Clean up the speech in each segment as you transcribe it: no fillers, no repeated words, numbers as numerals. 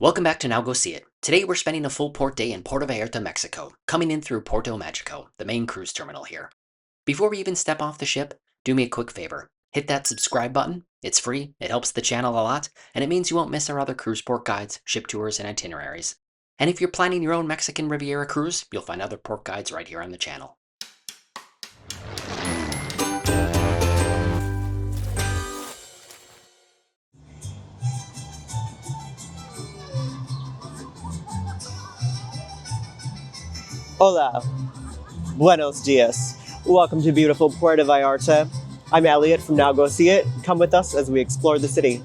Welcome back to Now Go See It. Today we're spending a full port day in Puerto Vallarta, Mexico, coming in through Puerto Magico, the main cruise terminal here. Before we even step off the ship, do me a quick favor. Hit that subscribe button. It's free, it helps the channel a lot, and it means you won't miss our other cruise port guides, ship tours, and itineraries. And if you're planning your own Mexican Riviera cruise, you'll find other port guides right here on the channel. Hola, buenos dias. Welcome to beautiful Puerto Vallarta. I'm Elliot from Now Go See It. Come with us as we explore the city.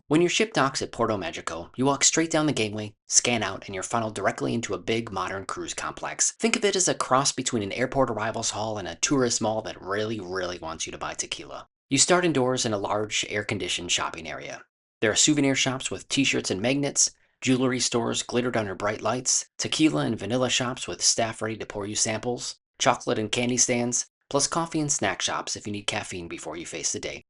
When your ship docks at Puerto Magico, you walk straight down the gateway, scan out, and you're funneled directly into a big modern cruise complex. Think of it as a cross between an airport arrivals hall and a tourist mall that really wants you to buy tequila. You start indoors in a large, air-conditioned shopping area. There are souvenir shops with t-shirts and magnets, jewelry stores glittered under bright lights, tequila and vanilla shops with staff ready to pour you samples, chocolate and candy stands, plus coffee and snack shops if you need caffeine before you face the day.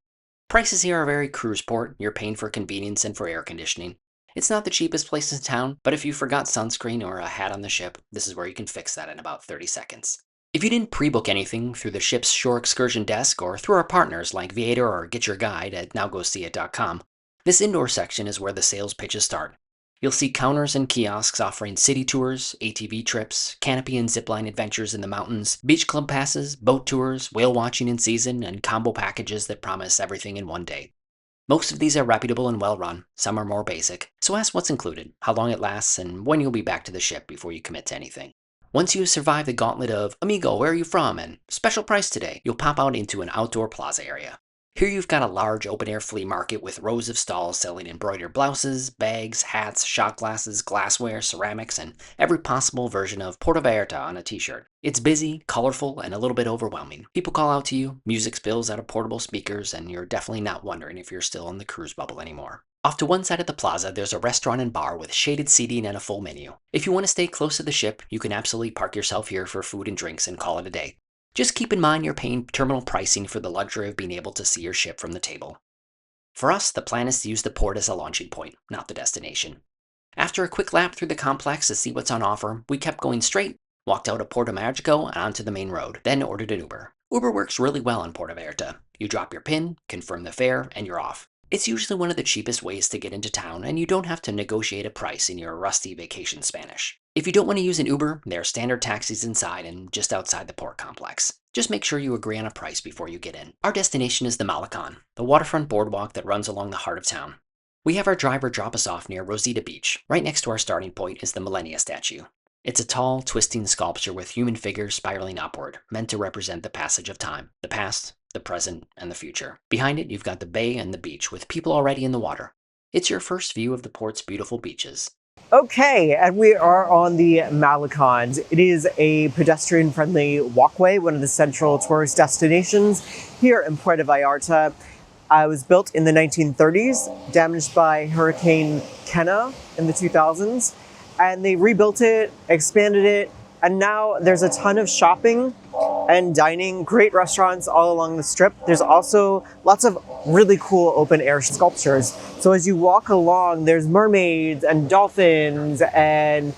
Prices here are very cruise port. You're paying for convenience and for air conditioning. It's not the cheapest place in town, but if you forgot sunscreen or a hat on the ship, this is where you can fix that in about 30 seconds. If you didn't pre-book anything through the ship's shore excursion desk or through our partners like Viator or GetYourGuide at nowgoseeit.com, this indoor section is where the sales pitches start. You'll see counters and kiosks offering city tours, ATV trips, canopy and zipline adventures in the mountains, beach club passes, boat tours, whale watching in season, and combo packages that promise everything in one day. Most of these are reputable and well run, some are more basic, so ask what's included, how long it lasts, and when you'll be back to the ship before you commit to anything. Once you survive the gauntlet of, "Amigo, where are you from?" and "Special price today," you'll pop out into an outdoor plaza area. Here you've got a large open-air flea market with rows of stalls selling embroidered blouses, bags, hats, shot glasses, glassware, ceramics, and every possible version of Puerto Vallarta on a t-shirt. It's busy, colorful, and a little bit overwhelming. People call out to you, music spills out of portable speakers, and you're definitely not wondering if you're still in the cruise bubble anymore. Off to one side of the plaza, there's a restaurant and bar with shaded seating and a full menu. If you want to stay close to the ship, you can absolutely park yourself here for food and drinks and call it a day. Just keep in mind you're paying terminal pricing for the luxury of being able to see your ship from the table. For us, the plan is to use the port as a launching point, not the destination. After a quick lap through the complex to see what's on offer, we kept going straight, walked out of Puerto Magico and onto the main road, then ordered an Uber. Uber works really well in Puerto Vallarta. You drop your PIN, confirm the fare, and you're off. It's usually one of the cheapest ways to get into town, and you don't have to negotiate a price in your rusty vacation Spanish. If you don't want to use an Uber, there are standard taxis inside and just outside the port complex. Just make sure you agree on a price before you get in. Our destination is the Malecon, the waterfront boardwalk that runs along the heart of town. We have our driver drop us off near Rosita Beach. Right next to our starting point is the Millennia statue. It's a tall, twisting sculpture with human figures spiraling upward, meant to represent the passage of time, the past, the present, and the future. Behind it, you've got the bay and the beach with people already in the water. It's your first view of the port's beautiful beaches. Okay, and we are on the Malecon. It is a pedestrian-friendly walkway, one of the central tourist destinations here in Puerto Vallarta. It was built in the 1930s, damaged by Hurricane Kenna in the 2000s, and they rebuilt it, expanded it, and now there's a ton of shopping and dining, great restaurants all along the strip. There's also lots of really cool open air sculptures. So as you walk along, there's mermaids and dolphins and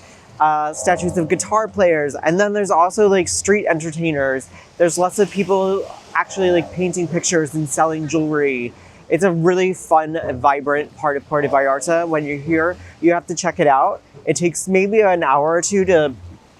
statues of guitar players. And then there's also like street entertainers. There's lots of people actually like painting pictures and selling jewelry. It's a really fun, vibrant part of Puerto Vallarta. When you're here, you have to check it out. It takes maybe an hour or two to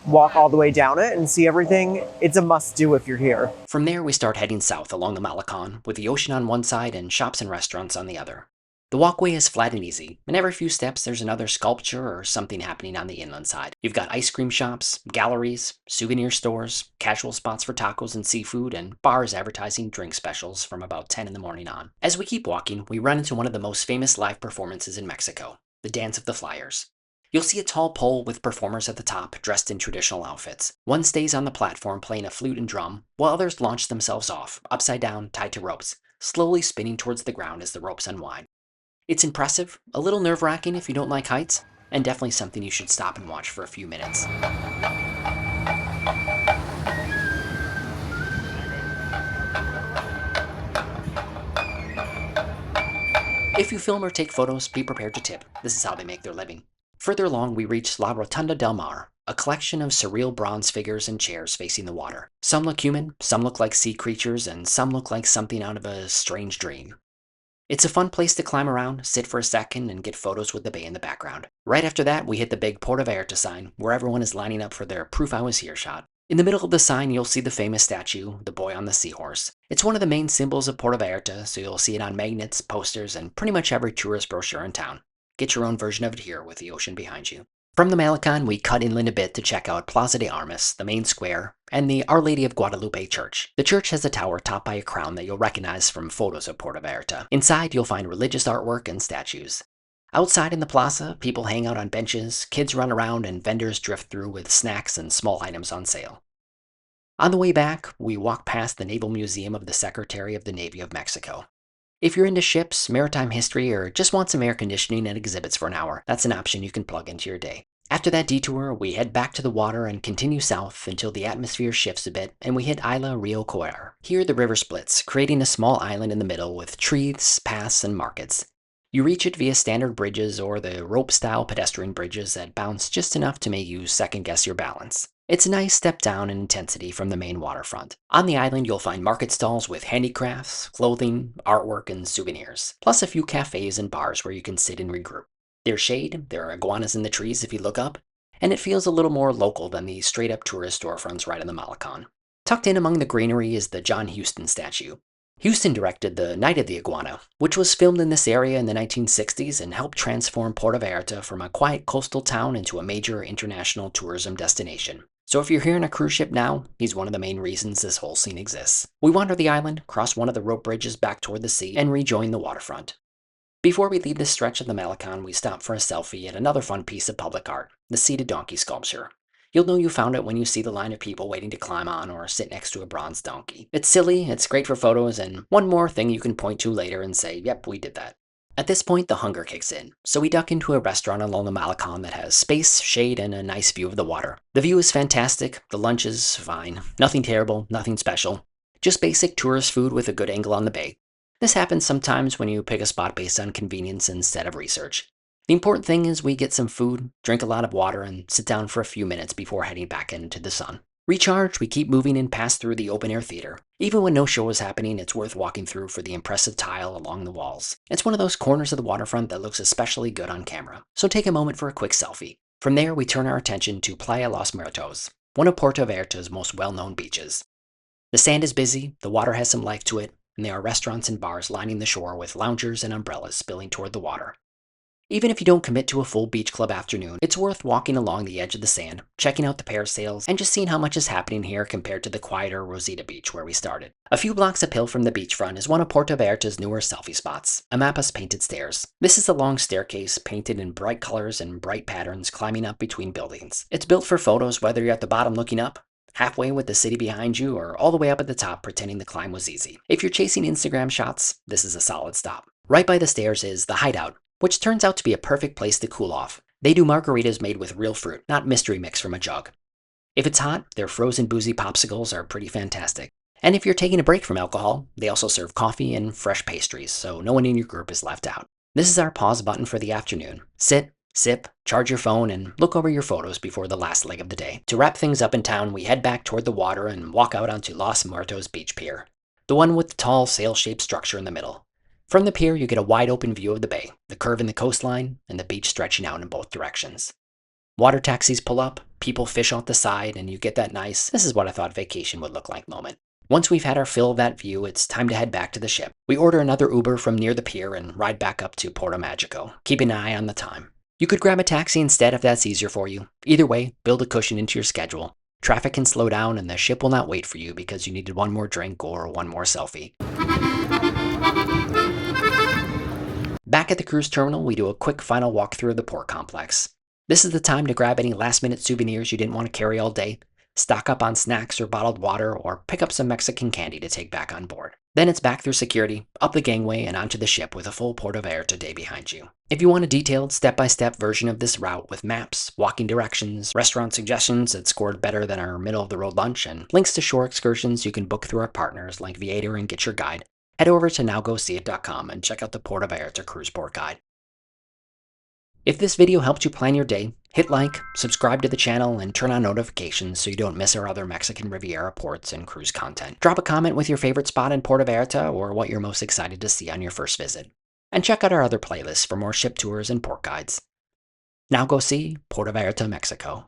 walk all the way down it and see everything. It's a must-do if you're here. From there, we start heading south along the Malecon, with the ocean on one side and shops and restaurants on the other. The walkway is flat and easy, and every few steps there's another sculpture or something happening on the inland side. You've got ice cream shops, galleries, souvenir stores, casual spots for tacos and seafood, and bars advertising drink specials from about 10 in the morning on. As we keep walking, we run into one of the most famous live performances in Mexico, the Dance of the Flyers. You'll see a tall pole with performers at the top, dressed in traditional outfits. One stays on the platform playing a flute and drum, while others launch themselves off, upside down, tied to ropes, slowly spinning towards the ground as the ropes unwind. It's impressive, a little nerve-wracking if you don't like heights, and definitely something you should stop and watch for a few minutes. If you film or take photos, be prepared to tip. This is how they make their living. Further along, we reach La Rotunda del Mar, a collection of surreal bronze figures and chairs facing the water. Some look human, some look like sea creatures, and some look like something out of a strange dream. It's a fun place to climb around, sit for a second, and get photos with the bay in the background. Right after that, we hit the big Puerto Vallarta sign, where everyone is lining up for their proof I was here shot. In the middle of the sign, you'll see the famous statue, the boy on the seahorse. It's one of the main symbols of Puerto Vallarta, so you'll see it on magnets, posters, and pretty much every tourist brochure in town. Get your own version of it here with the ocean behind you. From the Malecon, we cut inland a bit to check out Plaza de Armas, the main square, and the Our Lady of Guadalupe Church. The church has a tower topped by a crown that you'll recognize from photos of Puerto Vallarta. Inside, you'll find religious artwork and statues. Outside in the plaza, people hang out on benches, kids run around, and vendors drift through with snacks and small items on sale. On the way back, we walk past the Naval Museum of the Secretary of the Navy of Mexico. If you're into ships, maritime history, or just want some air conditioning and exhibits for an hour, that's an option you can plug into your day. After that detour, we head back to the water and continue south until the atmosphere shifts a bit and we hit Isla Rio Coir. Here the river splits, creating a small island in the middle with trees, paths, and markets. You reach it via standard bridges or the rope-style pedestrian bridges that bounce just enough to make you second-guess your balance. It's a nice step down in intensity from the main waterfront. On the island, you'll find market stalls with handicrafts, clothing, artwork, and souvenirs, plus a few cafes and bars where you can sit and regroup. There's shade, there are iguanas in the trees if you look up, and it feels a little more local than the straight-up tourist storefronts right on the Malecon. Tucked in among the greenery is the John Huston statue. Huston directed The Night of the Iguana, which was filmed in this area in the 1960s and helped transform Puerto Vallarta from a quiet coastal town into a major international tourism destination. So if you're here on a cruise ship now, he's one of the main reasons this whole scene exists. We wander the island, cross one of the rope bridges back toward the sea, and rejoin the waterfront. Before we leave this stretch of the Malecon, we stop for a selfie at another fun piece of public art, the seated donkey sculpture. You'll know you found it when you see the line of people waiting to climb on or sit next to a bronze donkey. It's silly, it's great for photos, and one more thing you can point to later and say, yep, we did that. At this point, the hunger kicks in, so we duck into a restaurant along the Malecon that has space, shade, and a nice view of the water. The view is fantastic, the lunch is fine. Nothing terrible, nothing special. Just basic tourist food with a good angle on the bay. This happens sometimes when you pick a spot based on convenience instead of research. The important thing is we get some food, drink a lot of water, and sit down for a few minutes before heading back into the sun. Recharged, we keep moving and pass through the open-air theater. Even when no show is happening, it's worth walking through for the impressive tile along the walls. It's one of those corners of the waterfront that looks especially good on camera, so take a moment for a quick selfie. From there, we turn our attention to Playa Los Muertos, one of Puerto Vallarta's most well-known beaches. The sand is busy, the water has some life to it, and there are restaurants and bars lining the shore with loungers and umbrellas spilling toward the water. Even if you don't commit to a full beach club afternoon, it's worth walking along the edge of the sand, checking out the parasails, and just seeing how much is happening here compared to the quieter Rosita Beach where we started. A few blocks uphill from the beachfront is one of Puerto Vallarta's newer selfie spots, Amapa's Painted Stairs. This is a long staircase painted in bright colors and bright patterns climbing up between buildings. It's built for photos whether you're at the bottom looking up, halfway with the city behind you, or all the way up at the top pretending the climb was easy. If you're chasing Instagram shots, this is a solid stop. Right by the stairs is The Hideout, which turns out to be a perfect place to cool off. They do margaritas made with real fruit, not mystery mix from a jug. If it's hot, their frozen boozy popsicles are pretty fantastic. And if you're taking a break from alcohol, they also serve coffee and fresh pastries, so no one in your group is left out. This is our pause button for the afternoon. Sit, sip, charge your phone, and look over your photos before the last leg of the day. To wrap things up in town, we head back toward the water and walk out onto Los Muertos Beach Pier, the one with the tall sail-shaped structure in the middle. From the pier, you get a wide-open view of the bay, the curve in the coastline, and the beach stretching out in both directions. Water taxis pull up, people fish off the side, and you get that nice, this is what I thought vacation would look like moment. Once we've had our fill of that view, it's time to head back to the ship. We order another Uber from near the pier and ride back up to Puerto Magico, keeping an eye on the time. You could grab a taxi instead if that's easier for you. Either way, build a cushion into your schedule. Traffic can slow down and the ship will not wait for you because you needed one more drink or one more selfie. Back at the cruise terminal, we do a quick final walkthrough of the port complex. This is the time to grab any last-minute souvenirs you didn't want to carry all day, stock up on snacks or bottled water, or pick up some Mexican candy to take back on board. Then it's back through security, up the gangway, and onto the ship with a full Puerto Vallarta day behind you. If you want a detailed, step-by-step version of this route with maps, walking directions, restaurant suggestions that scored better than our middle-of-the-road lunch, and links to shore excursions you can book through our partners like Viator and GetYourGuide, head over to nowgoseeit.com and check out the Puerto Vallarta Cruise Port Guide. If this video helped you plan your day, hit like, subscribe to the channel, and turn on notifications so you don't miss our other Mexican Riviera ports and cruise content. Drop a comment with your favorite spot in Puerto Vallarta or what you're most excited to see on your first visit. And check out our other playlists for more ship tours and port guides. Now go see Puerto Vallarta, Mexico.